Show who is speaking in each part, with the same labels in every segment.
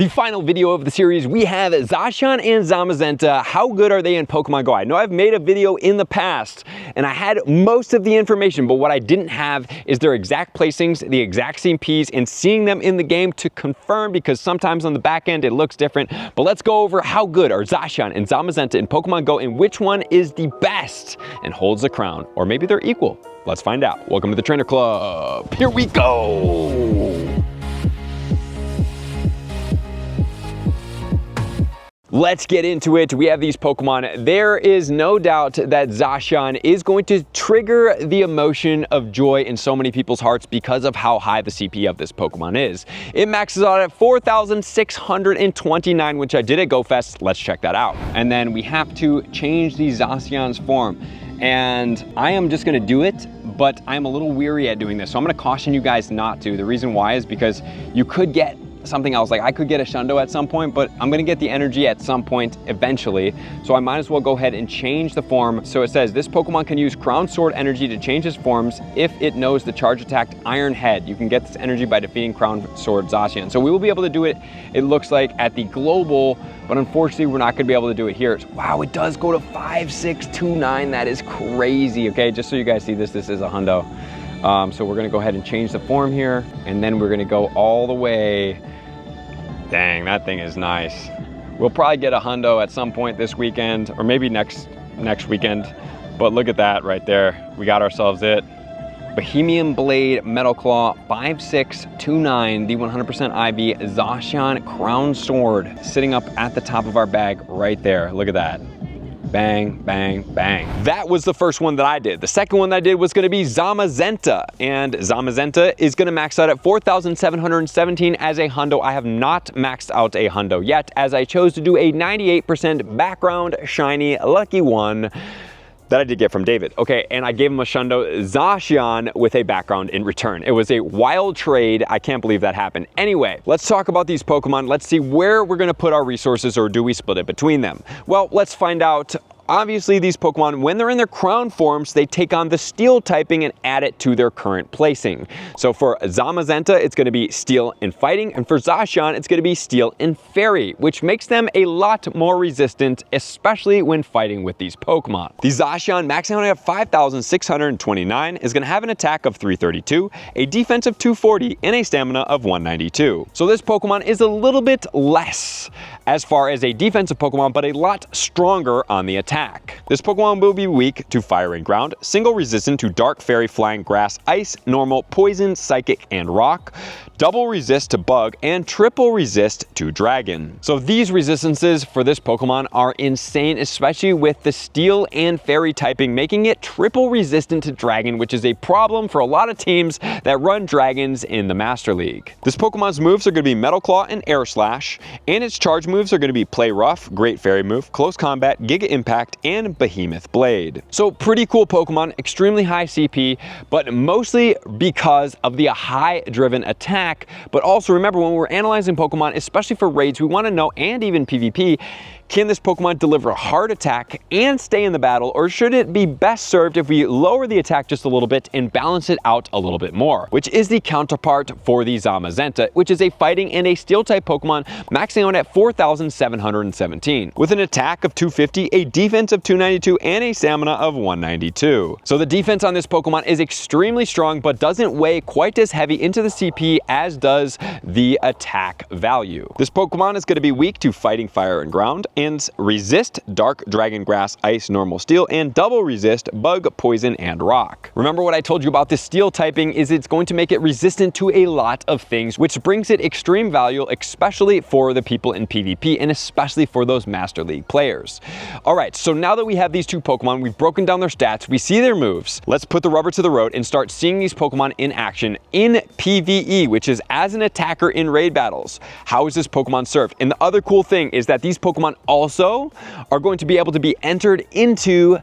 Speaker 1: The final video of the series, we have Zacian and Zamazenta. How good are they in Pokemon GO? I know I've made a video in the past and I had most of the information, but what I didn't have is their exact placings, the exact CPs, and seeing them in the game to confirm, because sometimes on the back end it looks different. But let's go over how good are Zacian and Zamazenta in Pokemon GO and which one is the best and holds the crown. Or maybe they're equal. Let's find out. Welcome to the Trainer Club. Here we go. Let's get into it. We have these Pokemon. There is no doubt that Zacian is going to trigger the emotion of joy in so many people's hearts because of how high the CP of this Pokemon is. It maxes out at 4,629, which I did at GoFest. Let's check that out. And then we have to change the Zacian's form. And I am just gonna do it, but I'm a little weary at doing this. So I'm gonna caution you guys not to. The reason why is because you could get something else. Like I could get a Shundo at some point, but I'm gonna get the energy at some point eventually. So I might as well go ahead and change the form. So it says this Pokemon can use Crown Sword energy to change its forms if it knows the charge attacked Iron Head. You can get this energy by defeating Crown Sword Zacian. So we will be able to do it, it looks like, at the global, but unfortunately we're not gonna be able to do it here. Wow, it does go to 5,629. That is crazy. Okay, just so you guys see this is a Hundo. So we're gonna go ahead and change the form here, and then we're gonna go all the way. Dang, that thing is nice. We'll probably get a Hundo at some point this weekend, or maybe next weekend. But look at that right there. We got ourselves it. Bohemian Blade, Metal Claw, 5,629, the 100% IV Zacian Crowned Sword, sitting up at the top of our bag right there. Look at that. Bang, bang, bang. That was the first one that I did. The second one that I did was gonna be Zamazenta, and Zamazenta is gonna max out at 4,717 as a Hundo. I have not maxed out a Hundo yet, as I chose to do a 98% background shiny lucky one that I did get from David. Okay, and I gave him a Shundo Zacian with a background in return. It was a wild trade. I can't believe that happened. Anyway, let's talk about these Pokemon. Let's see where we're gonna put our resources, or do we split it between them? Well, let's find out. Obviously, these Pokemon, when they're in their crown forms, they take on the Steel typing and add it to their current placing. So for Zamazenta, it's gonna be Steel and Fighting, and for Zacian, it's gonna be Steel and Fairy, which makes them a lot more resistant, especially when fighting with these Pokemon. The Zacian, maxing out at 5,629, is gonna have an attack of 332, a defense of 240, and a stamina of 192. So this Pokemon is a little bit less as far as a defensive Pokemon, but a lot stronger on the attack. This Pokemon will be weak to Fire and Ground, single resistant to Dark, Fairy, Flying, Grass, Ice, Normal, Poison, Psychic, and Rock, double resist to Bug, and triple resist to Dragon. So these resistances for this Pokemon are insane, especially with the Steel and Fairy typing, making it triple resistant to Dragon, which is a problem for a lot of teams that run Dragons in the Master League. This Pokemon's moves are going to be Metal Claw and Air Slash, and its charge moves are going to be Play Rough, Great Fairy Move, Close Combat, Giga Impact, and Behemoth Blade. So pretty cool Pokemon, extremely high CP, but mostly because of the high driven attack. But also remember, when we're analyzing Pokemon, especially for raids, we want to know, and even PvP, can this Pokemon deliver a hard attack and stay in the battle, or should it be best served if we lower the attack just a little bit and balance it out a little bit more? Which is the counterpart for the Zamazenta, which is a fighting and a steel type Pokemon, maxing out at 4,717. With an attack of 250, a defense of 292, and a stamina of 192. So the defense on this Pokemon is extremely strong, but doesn't weigh quite as heavy into the CP as does the attack value. This Pokemon is going to be weak to Fighting, Fire, and Ground, and resist Dark, Dragon, Grass, Ice, Normal, Steel, and double resist Bug, Poison, and Rock. Remember what I told you about the Steel typing is it's going to make it resistant to a lot of things, which brings it extreme value, especially for the people in PvP and especially for those Master League players. All right, so now that we have these two Pokemon, we've broken down their stats, we see their moves. Let's put the rubber to the road and start seeing these Pokemon in action in PvE, which is as an attacker in raid battles. How is this Pokemon served? And the other cool thing is that these Pokemon also are going to be able to be entered into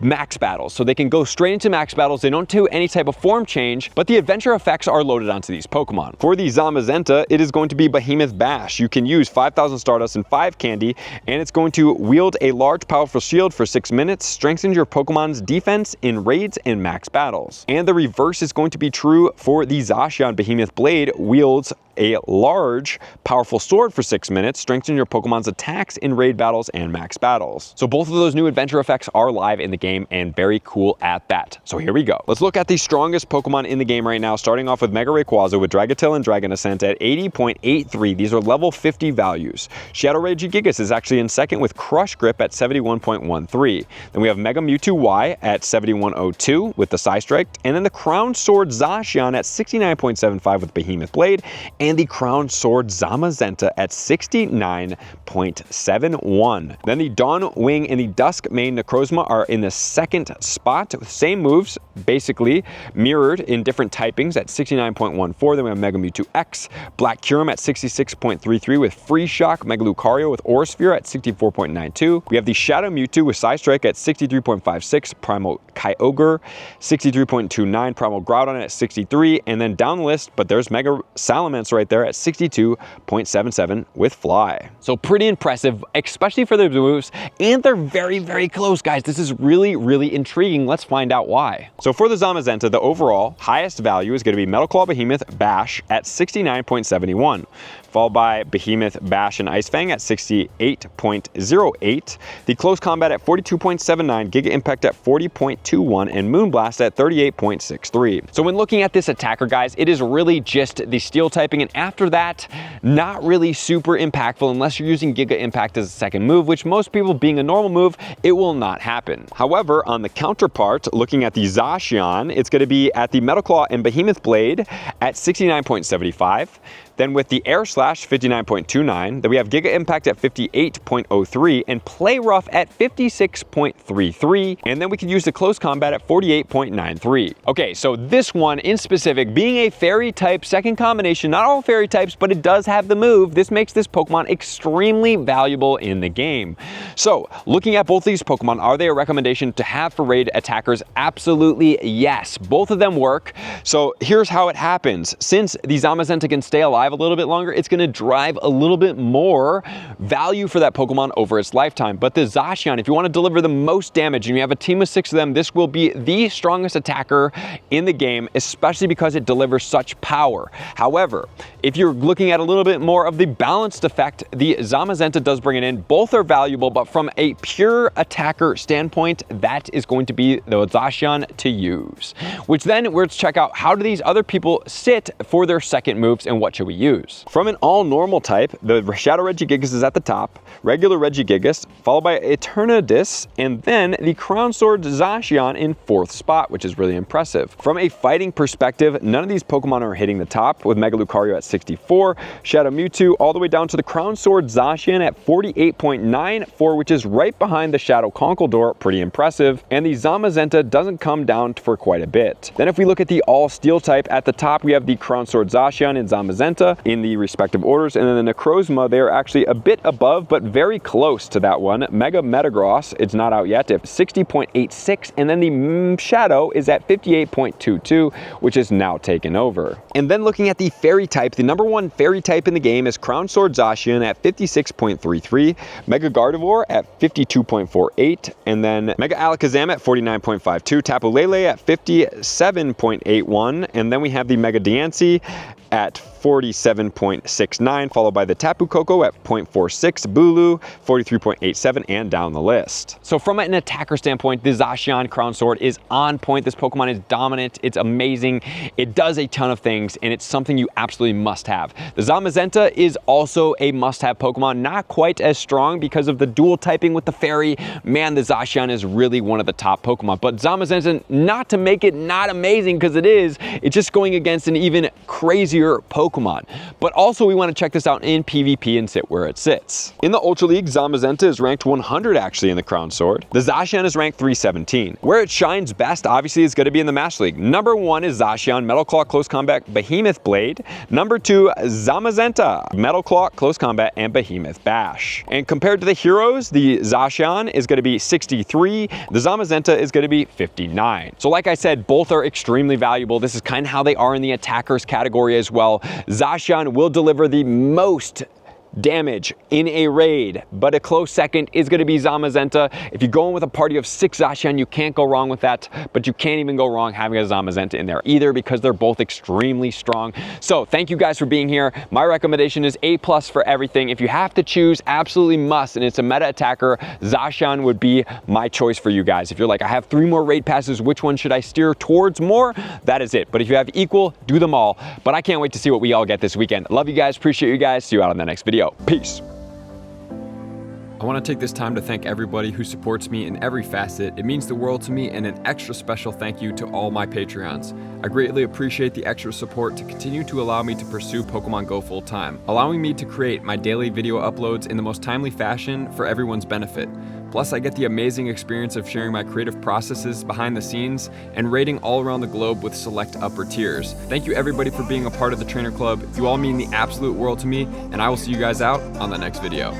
Speaker 1: max battles. So they can go straight into max battles. They don't do any type of form change, but the adventure effects are loaded onto these Pokemon. For the Zamazenta, it is going to be Behemoth Bash. You can use 5,000 Stardust and 5 Candy, and it's going to wield a large powerful shield for 6 minutes, strengthens your Pokemon's defense in raids and max battles. And the reverse is going to be true for the Zacian. Behemoth Blade wields a large, powerful sword for 6 minutes, strengthen your Pokemon's attacks in raid battles and max battles. So both of those new adventure effects are live in the game, and very cool at that. So here we go. Let's look at the strongest Pokemon in the game right now, starting off with Mega Rayquaza with Dragapult and Dragon Ascent at 80.83. These are level 50 values. Shadow Regigigas is actually in second with Crush Grip at 71.13. Then we have Mega Mewtwo Y at 71.02 with the Psystrike, and then the Crowned Sword Zacian at 69.75 with Behemoth Blade, and the Crowned Sword Zamazenta at 69.71. Then the Dawn Wing and the Dusk Mane Necrozma are in the second spot with same moves, basically mirrored in different typings at 69.14. Then we have Mega Mewtwo X, Black Kyurem at 66.33 with Free Shock, Mega Lucario with Aura Sphere at 64.92. We have the Shadow Mewtwo with Psystrike at 63.56, Primal Kyogre 63.29, Primal Groudon at 63, and then down the list, but there's Mega Salamence right there at 62.77 with Fly. So pretty impressive, especially for their moves, and they're very, very close, guys. This is really, really intriguing. Let's find out why. So for the Zamazenta, the overall highest value is going to be Metal Claw Behemoth Bash at 69.71. Followed by Behemoth Bash and Ice Fang at 68.08, the Close Combat at 42.79, Giga Impact at 40.21, and Moonblast at 38.63. So when looking at this attacker, guys, it is really just the Steel typing, and after that, not really super impactful unless you're using Giga Impact as a second move, which most people, being a normal move, it will not happen. However, on the counterpart, looking at the Zacian, it's going to be at the Metal Claw and Behemoth Blade at 69.75. Then with the Air Slash, 59.29. Then we have Giga Impact at 58.03 and Play Rough at 56.33. And then we can use the Close Combat at 48.93. Okay, so this one in specific, being a Fairy type second combination, not all Fairy types, but it does have the move. This makes this Pokemon extremely valuable in the game. So looking at both these Pokemon, are they a recommendation to have for raid attackers? Absolutely yes. Both of them work. So here's how it happens. Since the Zamazenta can stay alive a little bit longer, it's going to drive a little bit more value for that Pokemon over its lifetime. But the Zacian, if you want to deliver the most damage and you have a team of 6 of them, this will be the strongest attacker in the game, especially because it delivers such power. However, if you're looking at a little bit more of the balanced effect, the Zamazenta does bring it in. Both are valuable, but from a pure attacker standpoint, that is going to be the Zacian to use. Which then, let's check out how do these other people sit for their second moves and what should we use. From an all normal type, the Shadow Regigigas is at the top, regular Regigigas, followed by Eternatus, and then the Crown Sword Zacian in 4th spot, which is really impressive. From a fighting perspective, none of these Pokemon are hitting the top, with Mega Lucario at 64, Shadow Mewtwo all the way down to the Crown Sword Zacian at 48.94, which is right behind the Shadow Conkeldurr, pretty impressive, and the Zamazenta doesn't come down for quite a bit. Then if we look at the all Steel type, at the top we have the Crown Sword Zacian and Zamazenta in the respective orders, and then the Necrozma, they're actually a bit above, but very close to that one. Mega Metagross, it's not out yet, at 60.86, and then the Shadow is at 58.22, which is now taken over. And then looking at the Fairy type, the number 1 Fairy type in the game is Crown Sword Zacian at 56.33, Mega Gardevoir at 52.48, and then Mega Alakazam at 49.52, Tapu Lele at 57.81, and then we have the Mega Diancie at 47.69, followed by the Tapu Koko at 0.46, Bulu 43.87, and down the list. So from an attacker standpoint, the Zacian Crown Sword is on point. This Pokemon is dominant, it's amazing, it does a ton of things, and it's something you absolutely must have. The Zamazenta is also a must-have Pokemon, not quite as strong because of the dual typing with the Fairy. Man, the Zacian is really one of the top Pokemon, but Zamazenta, not to make it not amazing, because it is, it's just going against an even crazier tier Pokemon. But also we want to check this out in PvP and sit where it sits. In the Ultra League, Zamazenta is ranked 100 actually in the Crown Sword. The Zacian is ranked 317. Where it shines best obviously is going to be in the Master League. Number 1 is Zacian, Metal Claw, Close Combat, Behemoth Blade. Number 2, Zamazenta, Metal Claw, Close Combat, and Behemoth Bash. And compared to the heroes, the Zacian is going to be 63, the Zamazenta is going to be 59. So like I said, both are extremely valuable. This is kind of how they are in the attackers category as well. Zacian will deliver the most damage in a raid, but a close second is going to be Zamazenta. If you're going with a party of 6 Zacian, you can't go wrong with that, but you can't even go wrong having a Zamazenta in there either because they're both extremely strong. So thank you guys for being here. My recommendation is A+ for everything. If you have to choose, absolutely must, and it's a meta attacker, Zacian would be my choice for you guys. If you're like, I have 3 more raid passes, which one should I steer towards more? That is it. But if you have equal, do them all. But I can't wait to see what we all get this weekend. Love you guys, appreciate you guys. See you out on the next video. Peace.
Speaker 2: I want to take this time to thank everybody who supports me in every facet. It means the world to me, and an extra special thank you to all my Patreons. I greatly appreciate the extra support to continue to allow me to pursue Pokemon Go full time, allowing me to create my daily video uploads in the most timely fashion for everyone's benefit. Plus, I get the amazing experience of sharing my creative processes behind the scenes and raiding all around the globe with select upper tiers. Thank you everybody for being a part of the Trainer Club. You all mean the absolute world to me, and I will see you guys out on the next video.